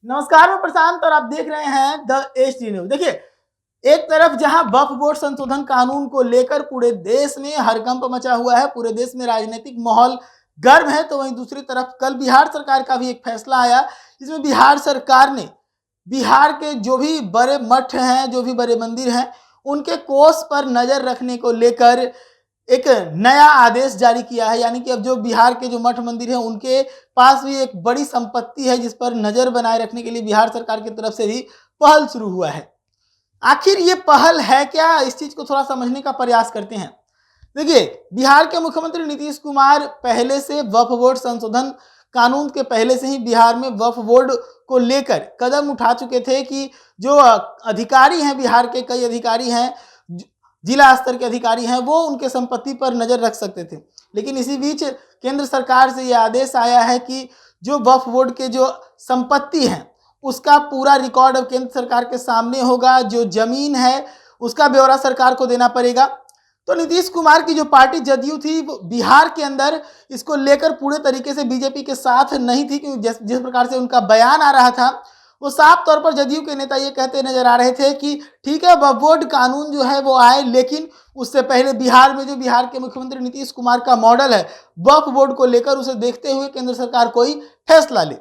नमस्कार, मैं प्रशांत और आप देख रहे हैं द एचडी न्यूज। देखिए, एक तरफ जहां वक्फ बोर्ड संशोधन कानून को लेकर पूरे देश में हड़कंप मचा हुआ है, पूरे देश में राजनीतिक माहौल गर्म है, तो वहीं दूसरी तरफ कल बिहार सरकार का भी एक फैसला आया, जिसमें बिहार सरकार ने बिहार के जो भी बड़े मठ हैं, जो भी बड़े मंदिर हैं, उनके कोष पर नजर रखने को लेकर एक नया आदेश जारी किया है। यानी कि अब जो बिहार के जो मठ मंदिर हैं, उनके पास भी एक बड़ी संपत्ति है, जिस पर नजर बनाए रखने के लिए बिहार सरकार की तरफ से भी पहल शुरू हुआ है। आखिर ये पहल है क्या, इस चीज को थोड़ा समझने का प्रयास करते हैं। देखिए, बिहार के मुख्यमंत्री नीतीश कुमार पहले से वक्फ बोर्ड संशोधन कानून के पहले से ही बिहार में वक्फ बोर्ड को लेकर कदम उठा चुके थे कि जो अधिकारी हैं, बिहार के कई अधिकारी हैं, जिला स्तर के अधिकारी हैं, वो उनके संपत्ति पर नजर रख सकते थे। लेकिन इसी बीच केंद्र सरकार से यह आदेश आया है कि जो वक्फ बोर्ड के जो संपत्ति है, उसका पूरा रिकॉर्ड अब केंद्र सरकार के सामने होगा। जो जमीन है उसका ब्यौरा सरकार को देना पड़ेगा। तो नीतीश कुमार की जो पार्टी जदयू थी, बिहार के अंदर इसको लेकर पूरे तरीके से बीजेपी के साथ नहीं थी, क्योंकि जिस प्रकार से उनका बयान आ रहा था, वो साफ तौर पर जदयू के नेता ये कहते नजर आ रहे थे कि ठीक है, वक्फ बोर्ड कानून जो है वो आए, लेकिन उससे पहले बिहार में जो बिहार के मुख्यमंत्री नीतीश कुमार का मॉडल है वक्फ बोर्ड को लेकर, उसे देखते हुए केंद्र सरकार कोई फैसला ले।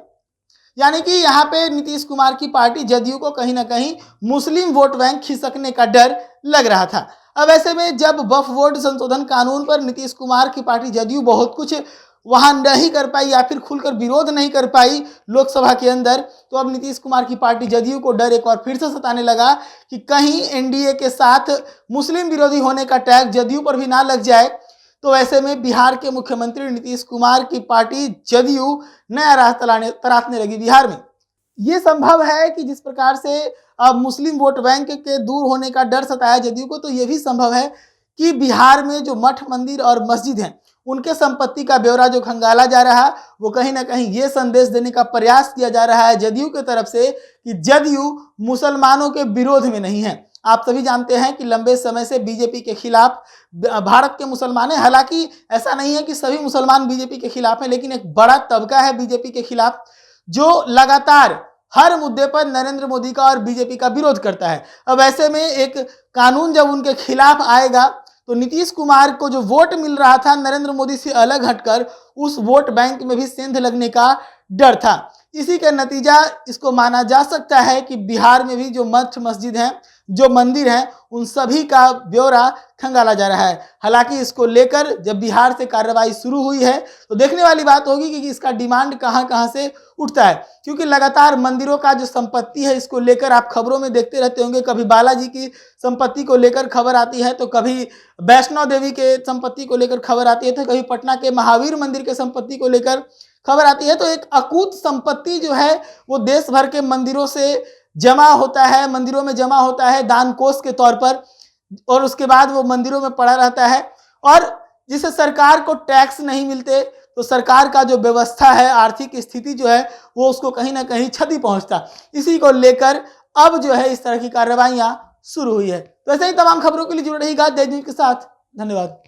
यानी कि यहाँ पे नीतीश कुमार की पार्टी जदयू को कहीं ना कहीं मुस्लिम वोट बैंक खिसकने का डर लग रहा था। अब ऐसे में जब वक्फ बोर्ड संशोधन कानून पर नीतीश कुमार की पार्टी जदयू बहुत कुछ वहां नहीं कर पाई या फिर खुलकर विरोध नहीं कर पाई लोकसभा के अंदर, तो अब नीतीश कुमार की पार्टी जदयू को डर एक और फिर से सताने लगा कि कहीं एनडीए के साथ मुस्लिम विरोधी होने का टैग जदयू पर भी ना लग जाए। तो ऐसे में बिहार के मुख्यमंत्री नीतीश कुमार की पार्टी जदयू नया राह तराशने लगी बिहार में। ये संभव है कि जिस प्रकार से अब मुस्लिम वोट बैंक के दूर होने का डर सताया जदयू को, तो ये भी संभव है कि बिहार में जो मठ मंदिर और मस्जिद हैं, उनके संपत्ति का ब्यौरा जो खंगाला जा रहा है, वो कहीं ना कहीं ये संदेश देने का प्रयास किया जा रहा है जदयू की तरफ से कि जदयू मुसलमानों के विरोध में नहीं है। आप सभी जानते हैं कि लंबे समय से बीजेपी के खिलाफ भारत के मुसलमान हैं। हालांकि ऐसा नहीं है कि सभी मुसलमान बीजेपी के खिलाफ हैं, लेकिन एक बड़ा तबका है बीजेपी के खिलाफ जो लगातार हर मुद्दे पर नरेंद्र मोदी का और बीजेपी का विरोध करता है। अब ऐसे में एक कानून जब उनके खिलाफ आएगा, तो नीतीश कुमार को जो वोट मिल रहा था नरेंद्र मोदी से अलग हटकर, उस वोट बैंक में भी सेंध लगने का डर था। इसी का नतीजा इसको माना जा सकता है कि बिहार में भी जो मठ मस्जिद हैं, जो मंदिर हैं, उन सभी का ब्यौरा खंगाला जा रहा है। हालांकि इसको लेकर जब बिहार से कार्रवाई शुरू हुई है, तो देखने वाली बात होगी कि इसका डिमांड कहां कहां से उठता है, क्योंकि लगातार मंदिरों का जो संपत्ति है, इसको लेकर आप खबरों में देखते रहते होंगे। कभी बालाजी की संपत्ति को लेकर खबर आती है, तो कभी वैष्णो देवी के संपत्ति को लेकर खबर आती है, तो कभी पटना के महावीर मंदिर के संपत्ति को लेकर खबर आती है। तो एक अकूत संपत्ति जो है वो देश भर के मंदिरों से जमा होता है, मंदिरों में जमा होता है दान कोष के तौर पर, और उसके बाद वो मंदिरों में पड़ा रहता है, और जिसे सरकार को टैक्स नहीं मिलते, तो सरकार का जो व्यवस्था है, आर्थिक स्थिति जो है, वो उसको कहीं ना कहीं क्षति पहुंचता। इसी को लेकर अब जो है इस तरह की कार्रवाइयां शुरू हुई है। तो ऐसे ही तमाम खबरों के लिए जुड़े रहिएगा द न्यूज के साथ। धन्यवाद।